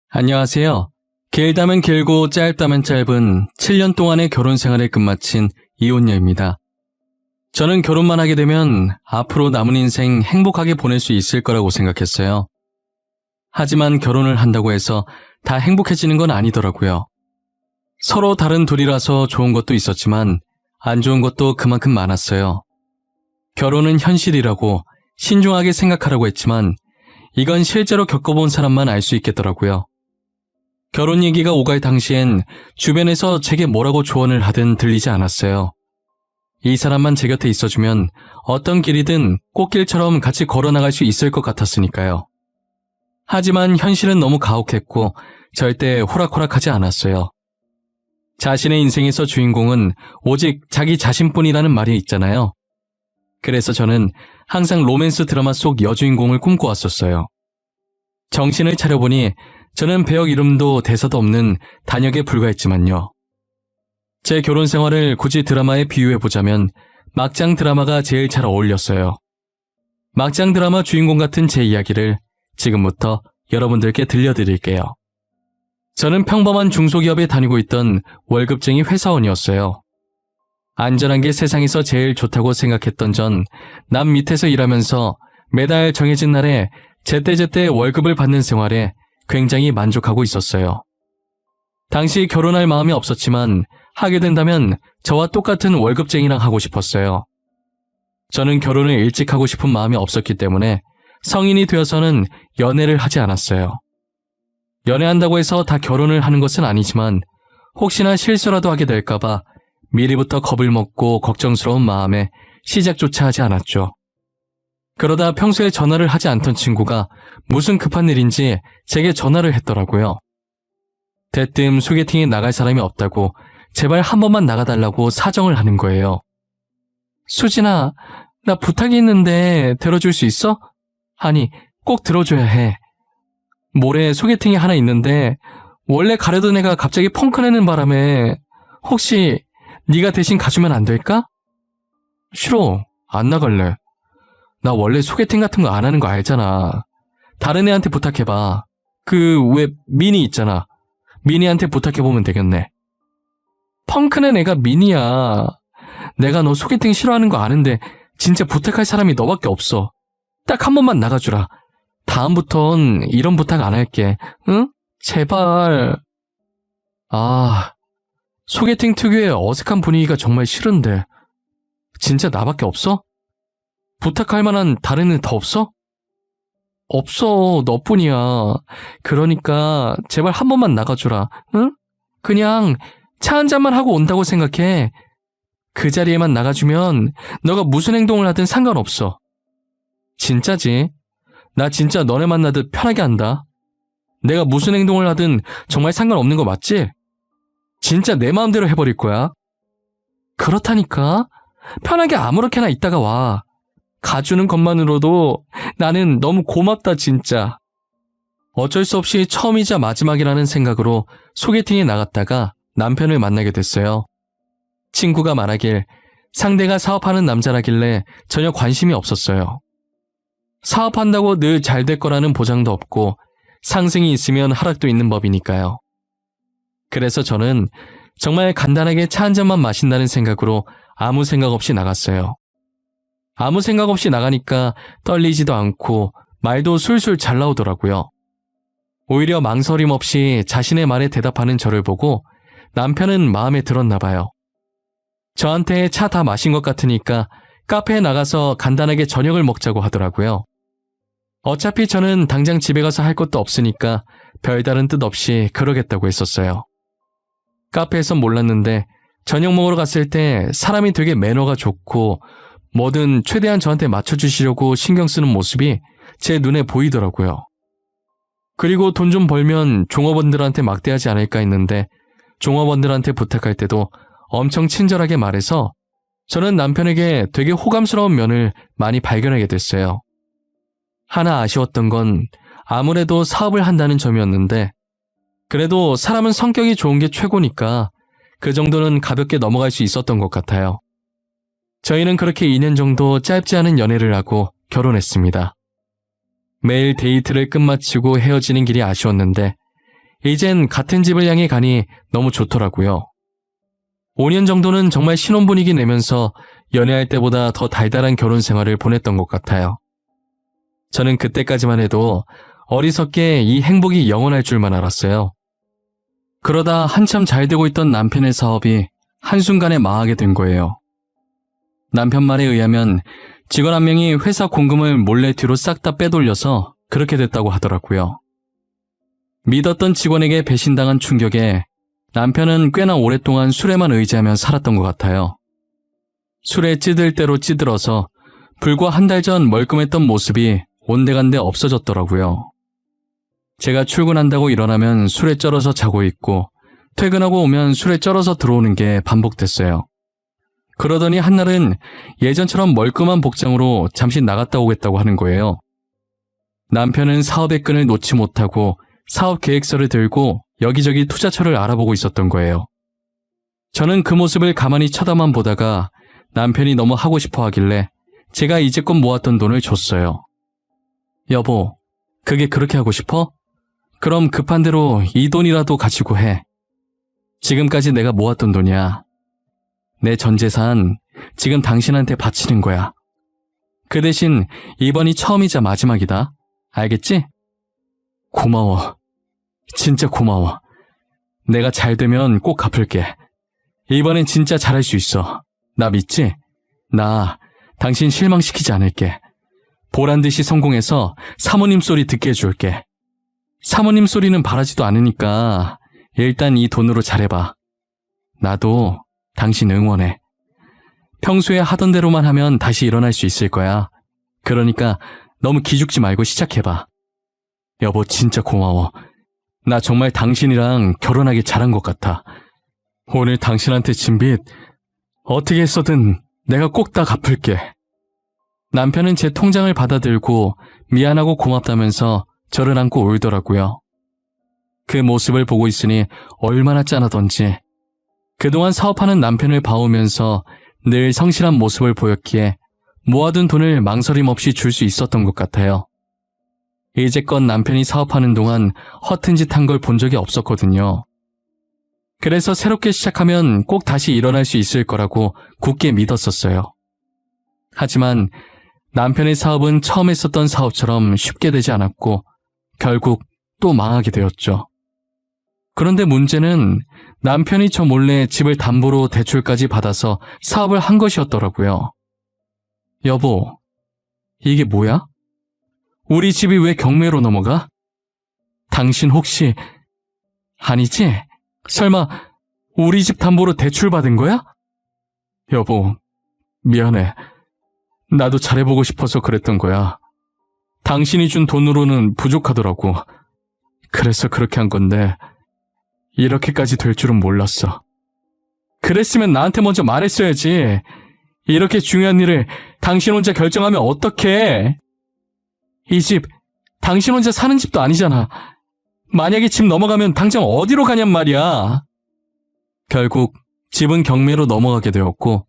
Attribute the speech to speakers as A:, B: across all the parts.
A: 안녕하세요. 길다면 길고 짧다면 짧은 7년 동안의 결혼 생활을 끝마친 이혼녀입니다. 저는 결혼만 하게 되면 앞으로 남은 인생 행복하게 보낼 수 있을 거라고 생각했어요. 하지만 결혼을 한다고 해서 다 행복해지는 건 아니더라고요. 서로 다른 둘이라서 좋은 것도 있었지만 안 좋은 것도 그만큼 많았어요. 결혼은 현실이라고 신중하게 생각하라고 했지만 이건 실제로 겪어본 사람만 알 수 있겠더라고요. 결혼 얘기가 오갈 당시엔 주변에서 제게 뭐라고 조언을 하든 들리지 않았어요. 이 사람만 제 곁에 있어주면 어떤 길이든 꽃길처럼 같이 걸어나갈 수 있을 것 같았으니까요. 하지만 현실은 너무 가혹했고 절대 호락호락하지 않았어요. 자신의 인생에서 주인공은 오직 자기 자신뿐이라는 말이 있잖아요. 그래서 저는 항상 로맨스 드라마 속 여주인공을 꿈꿔왔었어요. 정신을 차려보니 저는 배역 이름도 대사도 없는 단역에 불과했지만요. 제 결혼 생활을 굳이 드라마에 비유해보자면 막장 드라마가 제일 잘 어울렸어요. 막장 드라마 주인공 같은 제 이야기를 지금부터 여러분들께 들려드릴게요. 저는 평범한 중소기업에 다니고 있던 월급쟁이 회사원이었어요. 안전한 게 세상에서 제일 좋다고 생각했던 전 남 밑에서 일하면서 매달 정해진 날에 제때제때 월급을 받는 생활에 굉장히 만족하고 있었어요. 당시 결혼할 마음이 없었지만 하게 된다면 저와 똑같은 월급쟁이랑 하고 싶었어요. 저는 결혼을 일찍 하고 싶은 마음이 없었기 때문에 성인이 되어서는 연애를 하지 않았어요. 연애한다고 해서 다 결혼을 하는 것은 아니지만 혹시나 실수라도 하게 될까봐 미리부터 겁을 먹고 걱정스러운 마음에 시작조차 하지 않았죠. 그러다 평소에 전화를 하지 않던 친구가 무슨 급한 일인지 제게 전화를 했더라고요. 대뜸 소개팅에 나갈 사람이 없다고 제발 한 번만 나가달라고 사정을 하는 거예요. 수진아, 나 부탁이 있는데 들어줄 수 있어? 아니, 꼭 들어줘야 해. 모레 소개팅이 하나 있는데 원래 가려던 애가 갑자기 펑크 내는 바람에 혹시 네가 대신 가주면 안 될까? 싫어, 안 나갈래. 나 원래 소개팅 같은 거 안 하는 거 알잖아. 다른 애한테 부탁해봐. 왜 미니 있잖아. 미니한테 부탁해보면 되겠네. 펑크낸 애가 미니야. 내가 너 소개팅 싫어하는 거 아는데 진짜 부탁할 사람이 너밖에 없어. 딱 한 번만 나가주라. 다음부턴 이런 부탁 안 할게. 응? 제발. 소개팅 특유의 어색한 분위기가 정말 싫은데. 진짜 나밖에 없어? 부탁할 만한 다른 애 더 없어? 없어, 너뿐이야. 그러니까 제발 한 번만 나가주라. 응? 그냥 차 한 잔만 하고 온다고 생각해. 그 자리에만 나가주면 너가 무슨 행동을 하든 상관없어. 진짜지? 나 진짜 너네 만나듯 편하게 한다. 내가 무슨 행동을 하든 정말 상관없는 거 맞지? 진짜 내 마음대로 해버릴 거야. 그렇다니까. 편하게 아무렇게나 있다가 와. 가주는 것만으로도 나는 너무 고맙다 진짜. 어쩔 수 없이 처음이자 마지막이라는 생각으로 소개팅에 나갔다가 남편을 만나게 됐어요. 친구가 말하길 상대가 사업하는 남자라길래 전혀 관심이 없었어요. 사업한다고 늘 잘 될 거라는 보장도 없고 상승이 있으면 하락도 있는 법이니까요. 그래서 저는 정말 간단하게 차 한 잔만 마신다는 생각으로 아무 생각 없이 나갔어요. 아무 생각 없이 나가니까 떨리지도 않고 말도 술술 잘 나오더라고요. 오히려 망설임 없이 자신의 말에 대답하는 저를 보고 남편은 마음에 들었나 봐요. 저한테 차 다 마신 것 같으니까 카페에 나가서 간단하게 저녁을 먹자고 하더라고요. 어차피 저는 당장 집에 가서 할 것도 없으니까 별다른 뜻 없이 그러겠다고 했었어요. 카페에선 몰랐는데 저녁 먹으러 갔을 때 사람이 되게 매너가 좋고 뭐든 최대한 저한테 맞춰주시려고 신경 쓰는 모습이 제 눈에 보이더라고요. 그리고 돈 좀 벌면 종업원들한테 막대하지 않을까 했는데 종업원들한테 부탁할 때도 엄청 친절하게 말해서 저는 남편에게 되게 호감스러운 면을 많이 발견하게 됐어요. 하나 아쉬웠던 건 아무래도 사업을 한다는 점이었는데 그래도 사람은 성격이 좋은 게 최고니까 그 정도는 가볍게 넘어갈 수 있었던 것 같아요. 저희는 그렇게 2년 정도 짧지 않은 연애를 하고 결혼했습니다. 매일 데이트를 끝마치고 헤어지는 길이 아쉬웠는데 이젠 같은 집을 향해 가니 너무 좋더라고요. 5년 정도는 정말 신혼분위기 내면서 연애할 때보다 더 달달한 결혼 생활을 보냈던 것 같아요. 저는 그때까지만 해도 어리석게 이 행복이 영원할 줄만 알았어요. 그러다 한참 잘 되고 있던 남편의 사업이 한순간에 망하게 된 거예요. 남편 말에 의하면 직원 한 명이 회사 공금을 몰래 뒤로 싹 다 빼돌려서 그렇게 됐다고 하더라고요. 믿었던 직원에게 배신당한 충격에 남편은 꽤나 오랫동안 술에만 의지하며 살았던 것 같아요. 술에 찌들 대로 찌들어서 불과 한 달 전 멀끔했던 모습이 온데간데 없어졌더라고요. 제가 출근한다고 일어나면 술에 쩔어서 자고 있고 퇴근하고 오면 술에 쩔어서 들어오는 게 반복됐어요. 그러더니 한날은 예전처럼 멀끔한 복장으로 잠시 나갔다 오겠다고 하는 거예요. 남편은 사업의 끈을 놓지 못하고 사업 계획서를 들고 여기저기 투자처를 알아보고 있었던 거예요. 저는 그 모습을 가만히 쳐다만 보다가 남편이 너무 하고 싶어 하길래 제가 이제껏 모았던 돈을 줬어요. 여보, 그게 그렇게 하고 싶어? 그럼 급한 대로 이 돈이라도 가지고 해. 지금까지 내가 모았던 돈이야. 내 전 재산 지금 당신한테 바치는 거야. 그 대신 이번이 처음이자 마지막이다. 알겠지? 고마워. 진짜 고마워. 내가 잘 되면 꼭 갚을게. 이번엔 진짜 잘할 수 있어. 나 믿지? 나 당신 실망시키지 않을게. 보란듯이 성공해서 사모님 소리 듣게 해줄게. 사모님 소리는 바라지도 않으니까 일단 이 돈으로 잘해봐. 나도 당신 응원해. 평소에 하던 대로만 하면 다시 일어날 수 있을 거야. 그러니까 너무 기죽지 말고 시작해봐. 여보, 진짜 고마워. 나 정말 당신이랑 결혼하길 잘한 것 같아. 오늘 당신한테 진 빚 어떻게 해서든 내가 꼭 다 갚을게. 남편은 제 통장을 받아들고 미안하고 고맙다면서 저를 안고 울더라고요. 그 모습을 보고 있으니 얼마나 짠하던지. 그동안 사업하는 남편을 봐오면서 늘 성실한 모습을 보였기에 모아둔 돈을 망설임 없이 줄 수 있었던 것 같아요. 이제껏 남편이 사업하는 동안 허튼 짓 한 걸 본 적이 없었거든요. 그래서 새롭게 시작하면 꼭 다시 일어날 수 있을 거라고 굳게 믿었었어요. 하지만 남편의 사업은 처음 했었던 사업처럼 쉽게 되지 않았고 결국 또 망하게 되었죠. 그런데 문제는 남편이 저 몰래 집을 담보로 대출까지 받아서 사업을 한 것이었더라고요. 여보, 이게 뭐야? 우리 집이 왜 경매로 넘어가? 당신 혹시... 아니지? 설마 우리 집 담보로 대출 받은 거야? 여보, 미안해. 나도 잘해보고 싶어서 그랬던 거야. 당신이 준 돈으로는 부족하더라고. 그래서 그렇게 한 건데 이렇게까지 될 줄은 몰랐어. 그랬으면 나한테 먼저 말했어야지. 이렇게 중요한 일을 당신 혼자 결정하면 어떡해? 이 집 당신 혼자 사는 집도 아니잖아. 만약에 집 넘어가면 당장 어디로 가냔 말이야. 결국 집은 경매로 넘어가게 되었고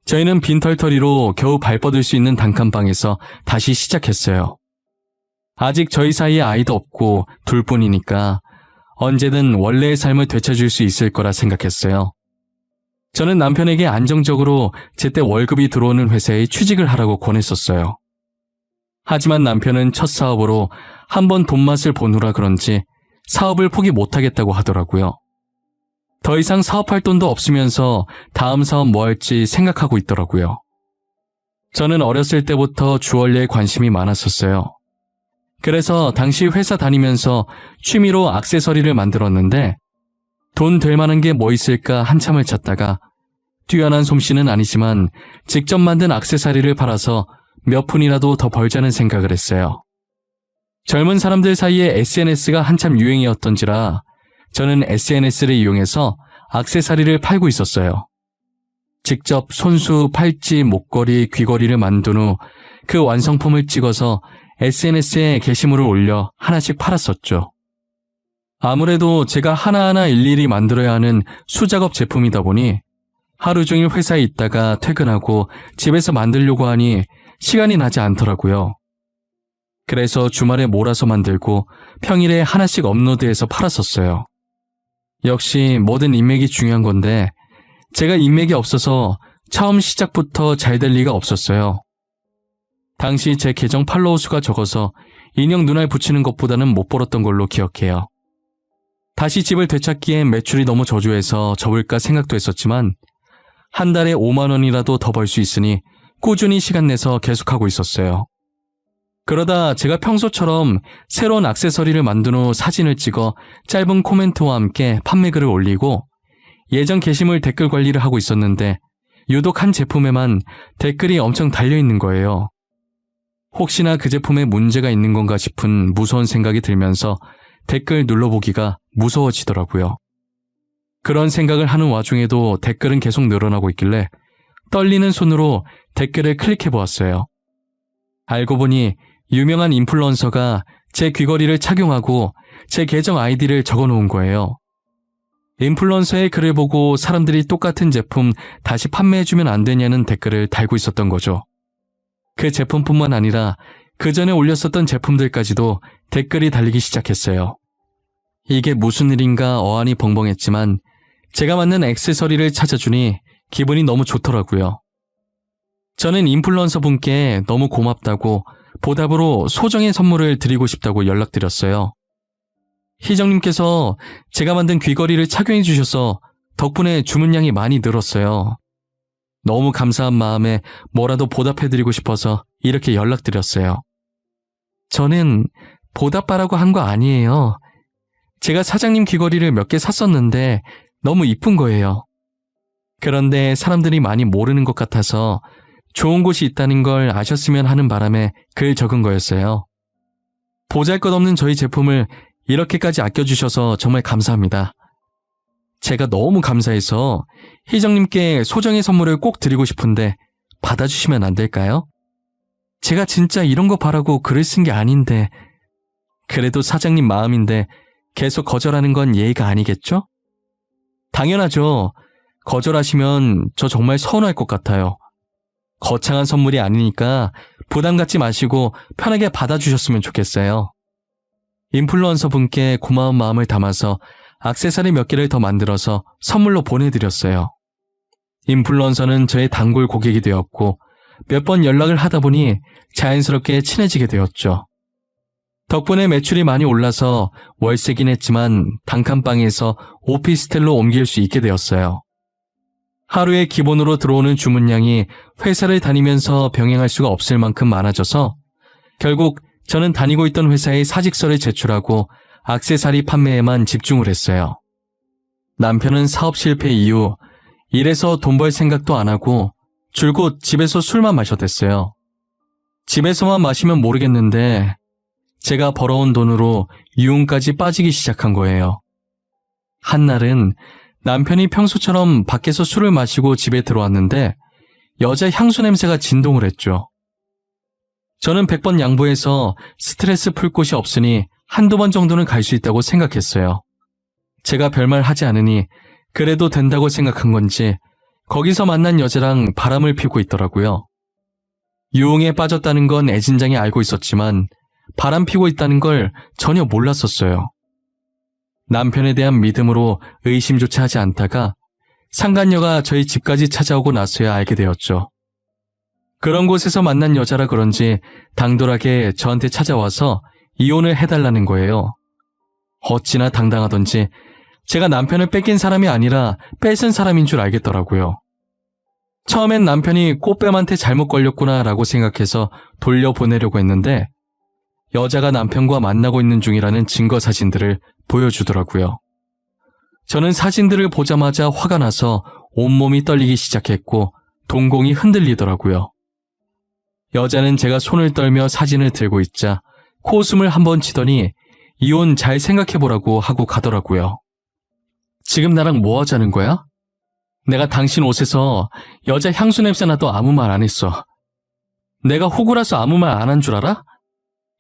A: 저희는 빈털터리로 겨우 발뻗을 수 있는 단칸방에서 다시 시작했어요. 아직 저희 사이에 아이도 없고 둘뿐이니까 언제든 원래의 삶을 되찾을 수 있을 거라 생각했어요. 저는 남편에게 안정적으로 제때 월급이 들어오는 회사에 취직을 하라고 권했었어요. 하지만 남편은 첫 사업으로 한번 돈맛을 보느라 그런지 사업을 포기 못하겠다고 하더라고요. 더 이상 사업할 돈도 없으면서 다음 사업 뭐 할지 생각하고 있더라고요. 저는 어렸을 때부터 주얼리에 관심이 많았었어요. 그래서 당시 회사 다니면서 취미로 액세서리를 만들었는데 돈 될 만한 게 뭐 있을까 한참을 찾다가 뛰어난 솜씨는 아니지만 직접 만든 액세서리를 팔아서 몇 푼이라도 더 벌자는 생각을 했어요. 젊은 사람들 사이에 SNS가 한참 유행이었던지라 저는 SNS를 이용해서 액세서리를 팔고 있었어요. 직접 손수, 팔찌, 목걸이, 귀걸이를 만든 후 그 완성품을 찍어서 SNS에 게시물을 올려 하나씩 팔았었죠. 아무래도 제가 하나하나 일일이 만들어야 하는 수작업 제품이다 보니 하루 종일 회사에 있다가 퇴근하고 집에서 만들려고 하니 시간이 나지 않더라고요. 그래서 주말에 몰아서 만들고 평일에 하나씩 업로드해서 팔았었어요. 역시 뭐든 인맥이 중요한 건데 제가 인맥이 없어서 처음 시작부터 잘 될 리가 없었어요. 당시 제 계정 팔로워 수가 적어서 인형 눈알 붙이는 것보다는 못 벌었던 걸로 기억해요. 다시 집을 되찾기엔 매출이 너무 저조해서 접을까 생각도 했었지만 한 달에 5만 원이라도 더 벌 수 있으니 꾸준히 시간 내서 계속하고 있었어요. 그러다 제가 평소처럼 새로운 액세서리를 만든 후 사진을 찍어 짧은 코멘트와 함께 판매글을 올리고 예전 게시물 댓글 관리를 하고 있었는데 유독 한 제품에만 댓글이 엄청 달려있는 거예요. 혹시나 그 제품에 문제가 있는 건가 싶은 무서운 생각이 들면서 댓글 눌러보기가 무서워지더라고요. 그런 생각을 하는 와중에도 댓글은 계속 늘어나고 있길래 떨리는 손으로 댓글을 클릭해보았어요. 알고 보니 유명한 인플루언서가 제 귀걸이를 착용하고 제 계정 아이디를 적어놓은 거예요. 인플루언서의 글을 보고 사람들이 똑같은 제품 다시 판매해주면 안 되냐는 댓글을 달고 있었던 거죠. 그 제품뿐만 아니라 그 전에 올렸었던 제품들까지도 댓글이 달리기 시작했어요. 이게 무슨 일인가 어안이 벙벙했지만 제가 맞는 액세서리를 찾아주니 기분이 너무 좋더라고요. 저는 인플루언서 분께 너무 고맙다고 보답으로 소정의 선물을 드리고 싶다고 연락드렸어요. 희정님께서 제가 만든 귀걸이를 착용해 주셔서 덕분에 주문량이 많이 늘었어요. 너무 감사한 마음에 뭐라도 보답해드리고 싶어서 이렇게 연락드렸어요. 저는 보답하라고 한 거 아니에요. 제가 사장님 귀걸이를 몇 개 샀었는데 너무 이쁜 거예요. 그런데 사람들이 많이 모르는 것 같아서 좋은 곳이 있다는 걸 아셨으면 하는 바람에 글 적은 거였어요. 보잘것없는 저희 제품을 이렇게까지 아껴주셔서 정말 감사합니다. 제가 너무 감사해서 희정님께 소정의 선물을 꼭 드리고 싶은데 받아주시면 안 될까요? 제가 진짜 이런 거 바라고 글을 쓴 게 아닌데 그래도 사장님 마음인데 계속 거절하는 건 예의가 아니겠죠? 당연하죠. 거절하시면 저 정말 서운할 것 같아요. 거창한 선물이 아니니까 부담 갖지 마시고 편하게 받아주셨으면 좋겠어요. 인플루언서 분께 고마운 마음을 담아서 액세서리 몇 개를 더 만들어서 선물로 보내드렸어요. 인플루언서는 저의 단골 고객이 되었고 몇 번 연락을 하다 보니 자연스럽게 친해지게 되었죠. 덕분에 매출이 많이 올라서 월세긴 했지만 단칸방에서 오피스텔로 옮길 수 있게 되었어요. 하루에 기본으로 들어오는 주문량이 회사를 다니면서 병행할 수가 없을 만큼 많아져서 결국 저는 다니고 있던 회사에 사직서를 제출하고 액세서리 판매에만 집중을 했어요. 남편은 사업 실패 이후 일해서 돈 벌 생각도 안 하고 줄곧 집에서 술만 마셨댔어요. 집에서만 마시면 모르겠는데 제가 벌어온 돈으로 유흥까지 빠지기 시작한 거예요. 한날은 남편이 평소처럼 밖에서 술을 마시고 집에 들어왔는데 여자 향수 냄새가 진동을 했죠. 저는 100번 양보해서 스트레스 풀 곳이 없으니 한두 번 정도는 갈 수 있다고 생각했어요. 제가 별말 하지 않으니 그래도 된다고 생각한 건지 거기서 만난 여자랑 바람을 피우고 있더라고요. 유흥에 빠졌다는 건 애진장이 알고 있었지만 바람 피고 있다는 걸 전혀 몰랐었어요. 남편에 대한 믿음으로 의심조차 하지 않다가 상간녀가 저희 집까지 찾아오고 나서야 알게 되었죠. 그런 곳에서 만난 여자라 그런지 당돌하게 저한테 찾아와서 이혼을 해달라는 거예요. 어찌나 당당하던지 제가 남편을 뺏긴 사람이 아니라 뺏은 사람인 줄 알겠더라고요. 처음엔 남편이 꽃뱀한테 잘못 걸렸구나 라고 생각해서 돌려보내려고 했는데 여자가 남편과 만나고 있는 중이라는 증거 사진들을 보여주더라고요. 저는 사진들을 보자마자 화가 나서 온몸이 떨리기 시작했고 동공이 흔들리더라고요. 여자는 제가 손을 떨며 사진을 들고 있자 코웃음을 한번 치더니 이혼 잘 생각해보라고 하고 가더라고요. 지금 나랑 뭐 하자는 거야? 내가 당신 옷에서 여자 향수 냄새 나도 아무 말 안 했어. 내가 호구라서 아무 말 안 한 줄 알아?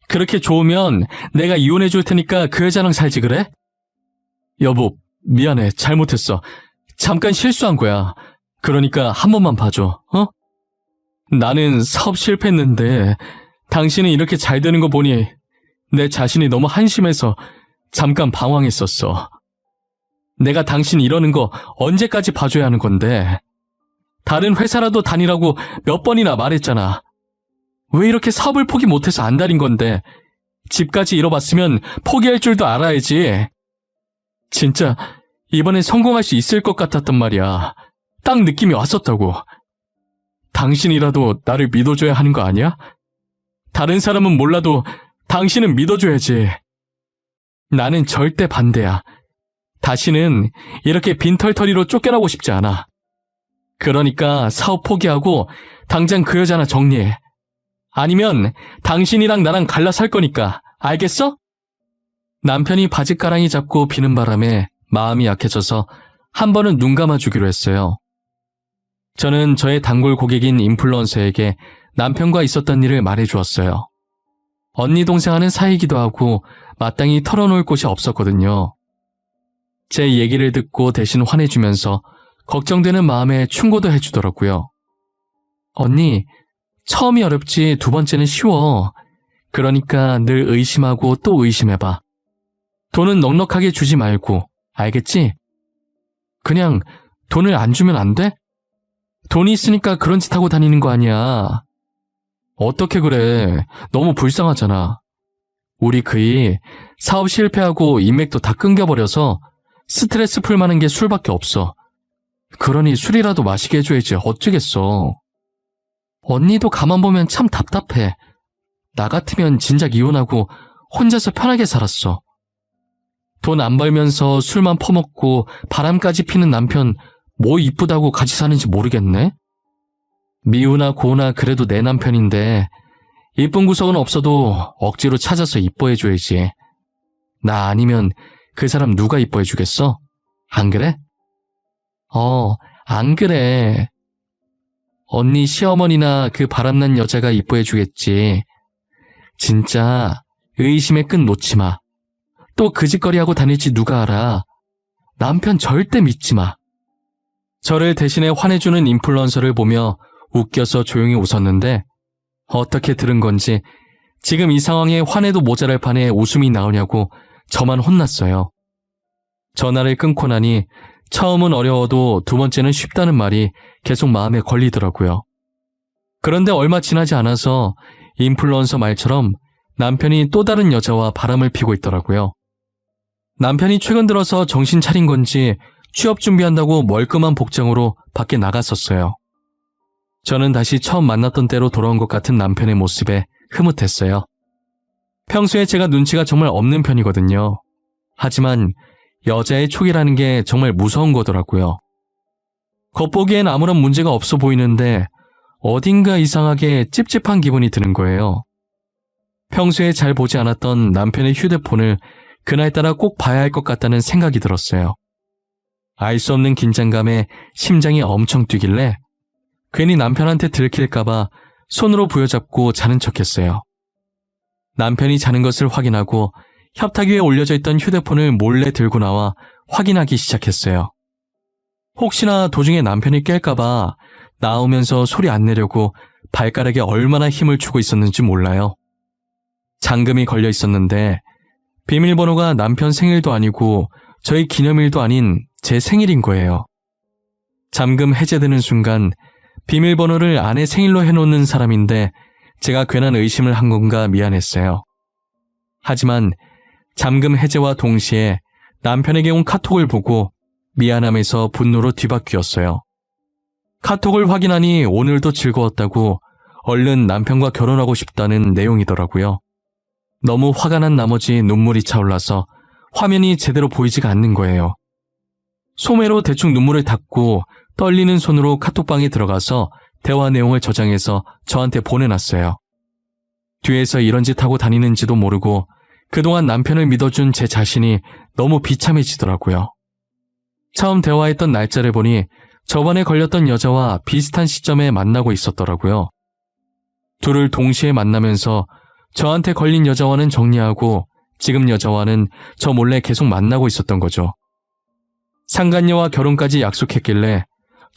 A: 그렇게 좋으면 내가 이혼해 줄 테니까 그 여자랑 살지 그래? 여보, 미안해. 잘못했어. 잠깐 실수한 거야. 그러니까 한 번만 봐줘, 어? 나는 사업 실패했는데 당신은 이렇게 잘 되는 거 보니 내 자신이 너무 한심해서 잠깐 방황했었어. 내가 당신 이러는 거 언제까지 봐줘야 하는 건데. 다른 회사라도 다니라고 몇 번이나 말했잖아. 왜 이렇게 사업을 포기 못해서 안달인 건데. 집까지 잃어봤으면 포기할 줄도 알아야지. 진짜 이번엔 성공할 수 있을 것 같았단 말이야. 딱 느낌이 왔었다고. 당신이라도 나를 믿어줘야 하는 거 아니야? 다른 사람은 몰라도 당신은 믿어줘야지. 나는 절대 반대야. 다시는 이렇게 빈털터리로 쫓겨나고 싶지 않아. 그러니까 사업 포기하고 당장 그 여자나 정리해. 아니면 당신이랑 나랑 갈라 살 거니까. 알겠어? 남편이 바짓가랑이 잡고 비는 바람에 마음이 약해져서 한 번은 눈 감아주기로 했어요. 저는 저의 단골 고객인 인플루언서에게 남편과 있었던 일을 말해주었어요. 언니 동생 하는 사이기도 하고 마땅히 털어놓을 곳이 없었거든요. 제 얘기를 듣고 대신 화내주면서 걱정되는 마음에 충고도 해주더라고요. 언니, 처음이 어렵지 두 번째는 쉬워. 그러니까 늘 의심하고 또 의심해봐. 돈은 넉넉하게 주지 말고, 알겠지? 그냥 돈을 안 주면 안 돼? 돈이 있으니까 그런 짓 하고 다니는 거 아니야. 어떻게 그래. 너무 불쌍하잖아. 우리 그이 사업 실패하고 인맥도 다 끊겨버려서 스트레스 풀 만한 게 술밖에 없어. 그러니 술이라도 마시게 해줘야지 어쩌겠어. 언니도 가만 보면 참 답답해. 나 같으면 진작 이혼하고 혼자서 편하게 살았어. 돈 안 벌면서 술만 퍼먹고 바람까지 피는 남편 뭐 이쁘다고 같이 사는지 모르겠네? 미우나 고우나 그래도 내 남편인데 이쁜 구석은 없어도 억지로 찾아서 이뻐해줘야지. 나 아니면 그 사람 누가 이뻐해주겠어? 안 그래? 안 그래. 언니 시어머니나 그 바람난 여자가 이뻐해주겠지. 진짜 의심의 끈 놓지 마. 또 그 짓거리하고 다닐지 누가 알아. 남편 절대 믿지 마. 저를 대신에 화내주는 인플루언서를 보며 웃겨서 조용히 웃었는데 어떻게 들은 건지 지금 이 상황에 화내도 모자랄 판에 웃음이 나오냐고 저만 혼났어요. 전화를 끊고 나니 처음은 어려워도 두 번째는 쉽다는 말이 계속 마음에 걸리더라고요. 그런데 얼마 지나지 않아서 인플루언서 말처럼 남편이 또 다른 여자와 바람을 피고 있더라고요. 남편이 최근 들어서 정신 차린 건지 취업 준비한다고 멀끔한 복장으로 밖에 나갔었어요. 저는 다시 처음 만났던 때로 돌아온 것 같은 남편의 모습에 흐뭇했어요. 평소에 제가 눈치가 정말 없는 편이거든요. 하지만 여자의 촉이라는 게 정말 무서운 거더라고요. 겉보기엔 아무런 문제가 없어 보이는데 어딘가 이상하게 찝찝한 기분이 드는 거예요. 평소에 잘 보지 않았던 남편의 휴대폰을 그날따라 꼭 봐야 할 것 같다는 생각이 들었어요. 알 수 없는 긴장감에 심장이 엄청 뛰길래 괜히 남편한테 들킬까봐 손으로 부여잡고 자는 척했어요. 남편이 자는 것을 확인하고 협탁 위에 올려져 있던 휴대폰을 몰래 들고 나와 확인하기 시작했어요. 혹시나 도중에 남편이 깰까봐 나오면서 소리 안 내려고 발가락에 얼마나 힘을 주고 있었는지 몰라요. 잠금이 걸려 있었는데 비밀번호가 남편 생일도 아니고 저희 기념일도 아닌 제 생일인 거예요. 잠금 해제되는 순간 비밀번호를 아내 생일로 해놓는 사람인데 제가 괜한 의심을 한 건가 미안했어요. 하지만 잠금 해제와 동시에 남편에게 온 카톡을 보고 미안함에서 분노로 뒤바뀌었어요. 카톡을 확인하니 오늘도 즐거웠다고 얼른 남편과 결혼하고 싶다는 내용이더라고요. 너무 화가 난 나머지 눈물이 차올라서 화면이 제대로 보이지가 않는 거예요. 소매로 대충 눈물을 닦고 떨리는 손으로 카톡방에 들어가서 대화 내용을 저장해서 저한테 보내놨어요. 뒤에서 이런 짓 하고 다니는지도 모르고 그동안 남편을 믿어준 제 자신이 너무 비참해지더라고요. 처음 대화했던 날짜를 보니 저번에 걸렸던 여자와 비슷한 시점에 만나고 있었더라고요. 둘을 동시에 만나면서 저한테 걸린 여자와는 정리하고 지금 여자와는 저 몰래 계속 만나고 있었던 거죠. 상간녀와 결혼까지 약속했길래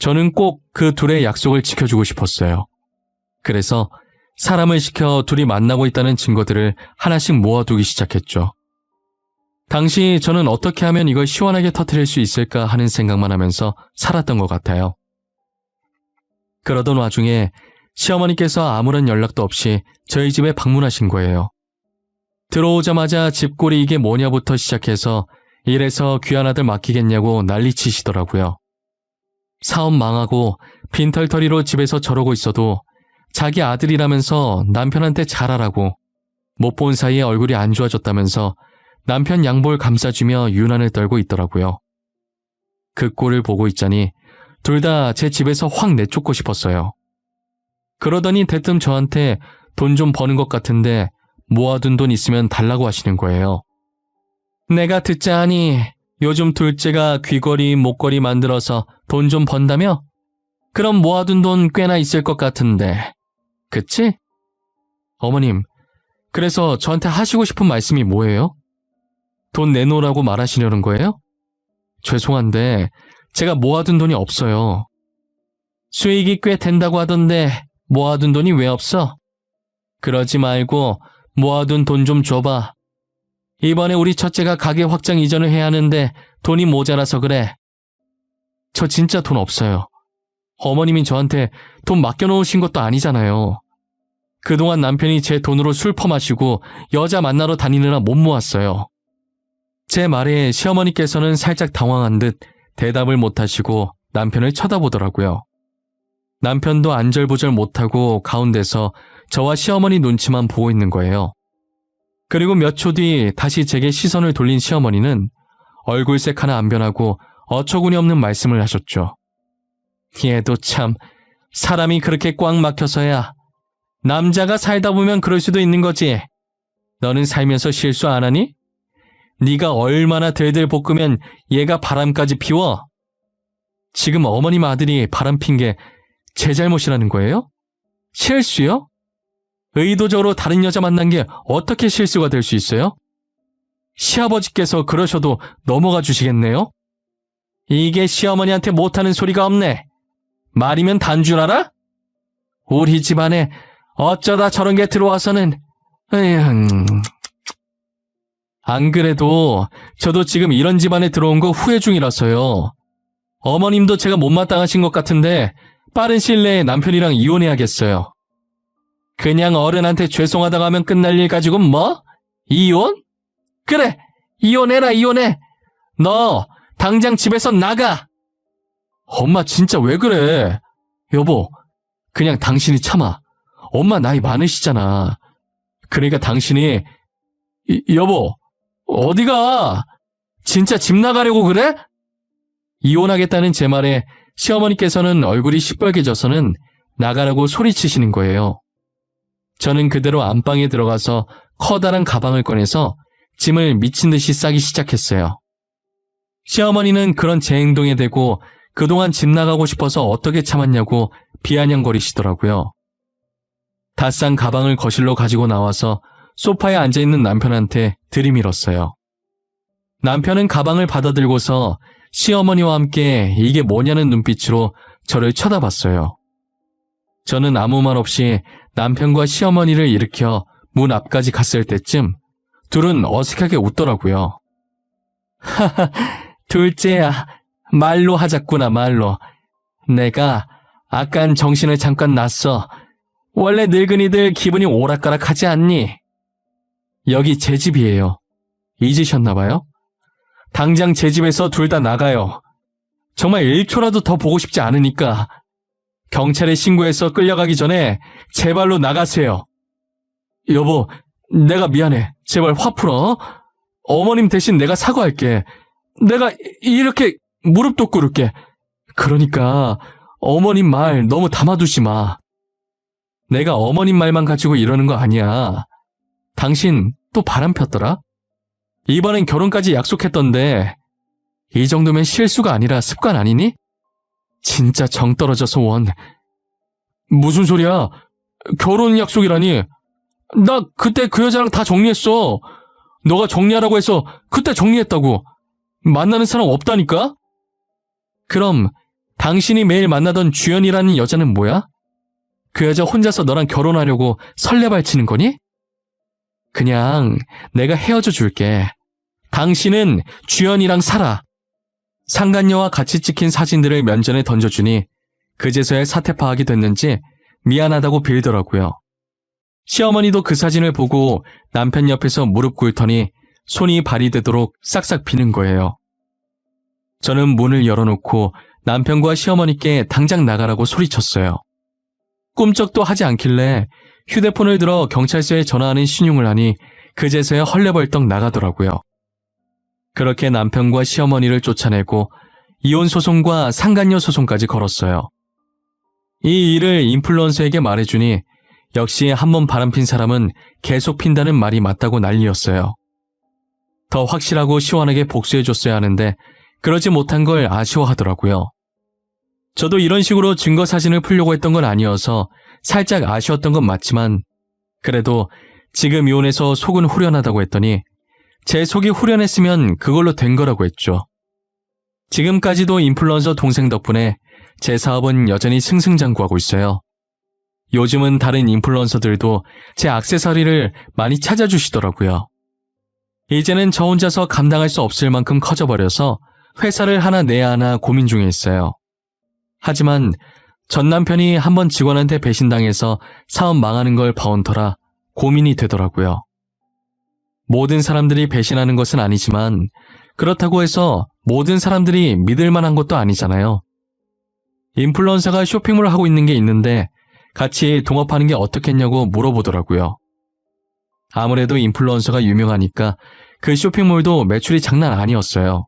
A: 저는 꼭 그 둘의 약속을 지켜주고 싶었어요. 그래서 사람을 시켜 둘이 만나고 있다는 증거들을 하나씩 모아두기 시작했죠. 당시 저는 어떻게 하면 이걸 시원하게 터뜨릴 수 있을까 하는 생각만 하면서 살았던 것 같아요. 그러던 와중에 시어머니께서 아무런 연락도 없이 저희 집에 방문하신 거예요. 들어오자마자 집골이 이게 뭐냐부터 시작해서 이래서 귀한 아들 맡기겠냐고 난리치시더라고요. 사업 망하고 빈털터리로 집에서 저러고 있어도 자기 아들이라면서 남편한테 잘하라고, 못 본 사이에 얼굴이 안 좋아졌다면서 남편 양볼 감싸주며 유난을 떨고 있더라고요. 그 꼴을 보고 있자니 둘 다 제 집에서 확 내쫓고 싶었어요. 그러더니 대뜸 저한테 돈 좀 버는 것 같은데 모아둔 돈 있으면 달라고 하시는 거예요. 내가 듣자 하니 요즘 둘째가 귀걸이, 목걸이 만들어서 돈 좀 번다며? 그럼 모아둔 돈 꽤나 있을 것 같은데. 그치? 어머님, 그래서 저한테 하시고 싶은 말씀이 뭐예요? 돈 내놓으라고 말하시려는 거예요? 죄송한데 제가 모아둔 돈이 없어요. 수익이 꽤 된다고 하던데 모아둔 돈이 왜 없어? 그러지 말고 모아둔 돈 좀 줘봐. 이번에 우리 첫째가 가게 확장 이전을 해야 하는데 돈이 모자라서 그래. 저 진짜 돈 없어요. 어머님이 저한테 돈 맡겨놓으신 것도 아니잖아요. 그동안 남편이 제 돈으로 술 퍼마시고 여자 만나러 다니느라 못 모았어요. 제 말에 시어머니께서는 살짝 당황한 듯 대답을 못하시고 남편을 쳐다보더라고요. 남편도 안절부절 못하고 가운데서 저와 시어머니 눈치만 보고 있는 거예요. 그리고 몇 초 뒤 다시 제게 시선을 돌린 시어머니는 얼굴색 하나 안 변하고 어처구니 없는 말씀을 하셨죠. 얘도 참, 사람이 그렇게 꽉 막혀서야. 남자가 살다 보면 그럴 수도 있는 거지. 너는 살면서 실수 안 하니? 네가 얼마나 들들 볶으면 얘가 바람까지 피워? 지금 어머님 아들이 바람 핀 게 제 잘못이라는 거예요? 실수요? 의도적으로 다른 여자 만난 게 어떻게 실수가 될 수 있어요? 시아버지께서 그러셔도 넘어가 주시겠네요? 이게 시어머니한테 못하는 소리가 없네. 말이면 단 줄 알아? 우리 집안에 어쩌다 저런 게 들어와서는. 안 그래도 저도 지금 이런 집안에 들어온 거 후회 중이라서요. 어머님도 제가 못마땅하신 것 같은데 빠른 시일 내에 남편이랑 이혼해야겠어요. 그냥 어른한테 죄송하다고 하면 끝날 일 가지고 뭐? 이혼? 그래, 이혼해라, 이혼해. 너 당장 집에서 나가. 엄마 진짜 왜 그래? 여보, 그냥 당신이 참아. 엄마 나이 많으시잖아. 그러니까 당신이. 여보, 어디가? 진짜 집 나가려고 그래? 이혼하겠다는 제 말에 시어머니께서는 얼굴이 시뻘개져서는 나가라고 소리치시는 거예요. 저는 그대로 안방에 들어가서 커다란 가방을 꺼내서 짐을 미친 듯이 싸기 시작했어요. 시어머니는 그런 제 행동에 대고 그동안 집 나가고 싶어서 어떻게 참았냐고 비아냥거리시더라고요. 다 싼 가방을 거실로 가지고 나와서 소파에 앉아있는 남편한테 들이밀었어요. 남편은 가방을 받아들고서 시어머니와 함께 이게 뭐냐는 눈빛으로 저를 쳐다봤어요. 저는 아무 말 없이 남편과 시어머니를 일으켜 문 앞까지 갔을 때쯤 둘은 어색하게 웃더라고요. 하하, 둘째야, 말로 하자꾸나 말로. 내가 아깐 정신을 잠깐 놨어. 원래 늙은이들 기분이 오락가락하지 않니? 여기 제 집이에요. 잊으셨나봐요? 당장 제 집에서 둘 다 나가요. 정말 1초라도 더 보고 싶지 않으니까. 경찰에 신고해서 끌려가기 전에 제발로 나가세요. 여보, 내가 미안해. 제발 화 풀어. 어머님 대신 내가 사과할게. 내가 이렇게 무릎도 꿇을게. 그러니까 어머님 말 너무 담아두지 마. 내가 어머님 말만 가지고 이러는 거 아니야. 당신 또 바람 폈더라? 이번엔 결혼까지 약속했던데 이 정도면 실수가 아니라 습관 아니니? 진짜 정 떨어져서 원. 무슨 소리야? 결혼 약속이라니. 나 그때 그 여자랑 다 정리했어. 너가 정리하라고 해서 그때 정리했다고. 만나는 사람 없다니까? 그럼 당신이 매일 만나던 주연이라는 여자는 뭐야? 그 여자 혼자서 너랑 결혼하려고 설레발치는 거니? 그냥 내가 헤어져 줄게. 당신은 주연이랑 살아. 상간녀와 같이 찍힌 사진들을 면전에 던져주니 그제서야 사태 파악이 됐는지 미안하다고 빌더라고요. 시어머니도 그 사진을 보고 남편 옆에서 무릎 꿇더니 손이 발이 되도록 싹싹 비는 거예요. 저는 문을 열어놓고 남편과 시어머니께 당장 나가라고 소리쳤어요. 꿈쩍도 하지 않길래 휴대폰을 들어 경찰서에 전화하는 신용을 하니 그제서야 헐레벌떡 나가더라고요. 그렇게 남편과 시어머니를 쫓아내고 이혼 소송과 상간녀 소송까지 걸었어요. 이 일을 인플루언서에게 말해주니 역시 한번 바람핀 사람은 계속 핀다는 말이 맞다고 난리였어요. 더 확실하고 시원하게 복수해줬어야 하는데 그러지 못한 걸 아쉬워하더라고요. 저도 이런 식으로 증거 사진을 풀려고 했던 건 아니어서 살짝 아쉬웠던 건 맞지만 그래도 지금 이혼해서 속은 후련하다고 했더니 제 속이 후련했으면 그걸로 된 거라고 했죠. 지금까지도 인플루언서 동생 덕분에 제 사업은 여전히 승승장구하고 있어요. 요즘은 다른 인플루언서들도 제 액세서리를 많이 찾아주시더라고요. 이제는 저 혼자서 감당할 수 없을 만큼 커져버려서 회사를 하나 내야 하나 고민 중에 있어요. 하지만 전 남편이 한번 직원한테 배신당해서 사업 망하는 걸 봐온 터라 고민이 되더라고요. 모든 사람들이 배신하는 것은 아니지만 그렇다고 해서 모든 사람들이 믿을 만한 것도 아니잖아요. 인플루언서가 쇼핑몰을 하고 있는 게 있는데 같이 동업하는 게 어떻겠냐고 물어보더라고요. 아무래도 인플루언서가 유명하니까 그 쇼핑몰도 매출이 장난 아니었어요.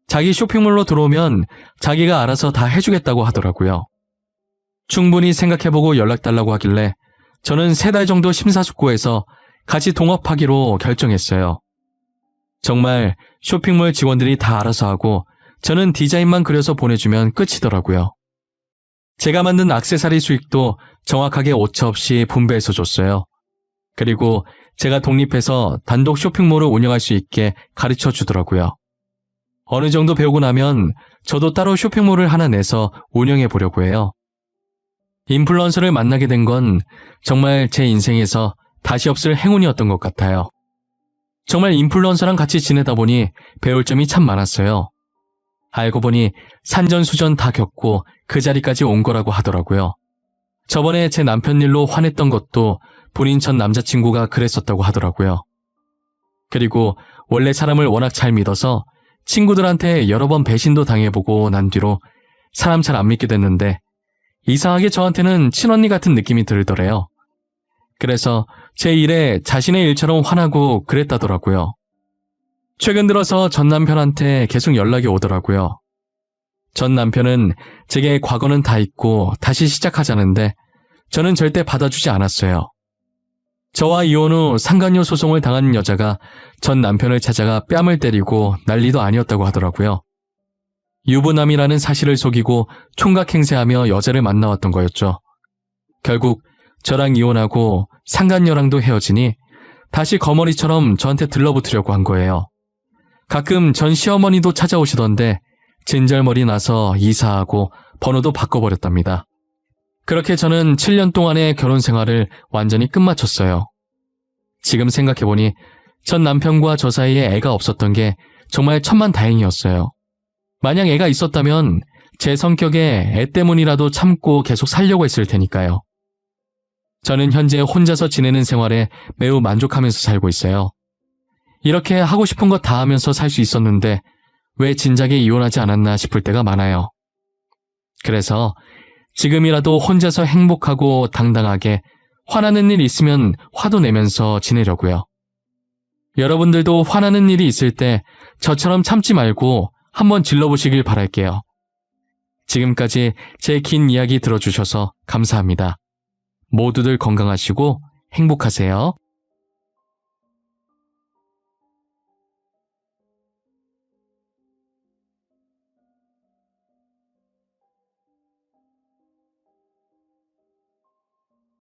A: 자기 쇼핑몰로 들어오면 자기가 알아서 다 해주겠다고 하더라고요. 충분히 생각해보고 연락달라고 하길래 저는 3달 정도 심사숙고해서 같이 동업하기로 결정했어요. 정말 쇼핑몰 직원들이 다 알아서 하고 저는 디자인만 그려서 보내주면 끝이더라고요. 제가 만든 액세서리 수익도 정확하게 오차 없이 분배해서 줬어요. 그리고 제가 독립해서 단독 쇼핑몰을 운영할 수 있게 가르쳐 주더라고요. 어느 정도 배우고 나면 저도 따로 쇼핑몰을 하나 내서 운영해 보려고 해요. 인플루언서를 만나게 된 건 정말 제 인생에서 다시 없을 행운이었던 것 같아요. 정말 인플루언서랑 같이 지내다 보니 배울 점이 참 많았어요. 알고 보니 산전수전 다 겪고 그 자리까지 온 거라고 하더라고요. 저번에 제 남편 일로 화냈던 것도 본인 전 남자친구가 그랬었다고 하더라고요. 그리고 원래 사람을 워낙 잘 믿어서 친구들한테 여러 번 배신도 당해보고 난 뒤로 사람 잘 안 믿게 됐는데 이상하게 저한테는 친언니 같은 느낌이 들더래요. 그래서 제 일에 자신의 일처럼 화나고 그랬다더라고요. 최근 들어서 전 남편한테 계속 연락이 오더라고요. 전 남편은 제게 과거는 다 잊고 다시 시작하자는데 저는 절대 받아주지 않았어요. 저와 이혼 후 상간녀 소송을 당한 여자가 전 남편을 찾아가 뺨을 때리고 난리도 아니었다고 하더라고요. 유부남이라는 사실을 속이고 총각 행세하며 여자를 만나왔던 거였죠. 결국 저랑 이혼하고 상간녀랑도 헤어지니 다시 거머리처럼 저한테 들러붙으려고 한 거예요. 가끔 전 시어머니도 찾아오시던데 진절머리 나서 이사하고 번호도 바꿔버렸답니다. 그렇게 저는 7년 동안의 결혼 생활을 완전히 끝마쳤어요. 지금 생각해보니 전 남편과 저 사이에 애가 없었던 게 정말 천만다행이었어요. 만약 애가 있었다면 제 성격에 애 때문이라도 참고 계속 살려고 했을 테니까요. 저는 현재 혼자서 지내는 생활에 매우 만족하면서 살고 있어요. 이렇게 하고 싶은 거 다 하면서 살 수 있었는데 왜 진작에 이혼하지 않았나 싶을 때가 많아요. 그래서 지금이라도 혼자서 행복하고 당당하게 화나는 일 있으면 화도 내면서 지내려고요. 여러분들도 화나는 일이 있을 때 저처럼 참지 말고 한번 질러보시길 바랄게요. 지금까지 제 긴 이야기 들어주셔서 감사합니다. 모두들 건강하시고 행복하세요.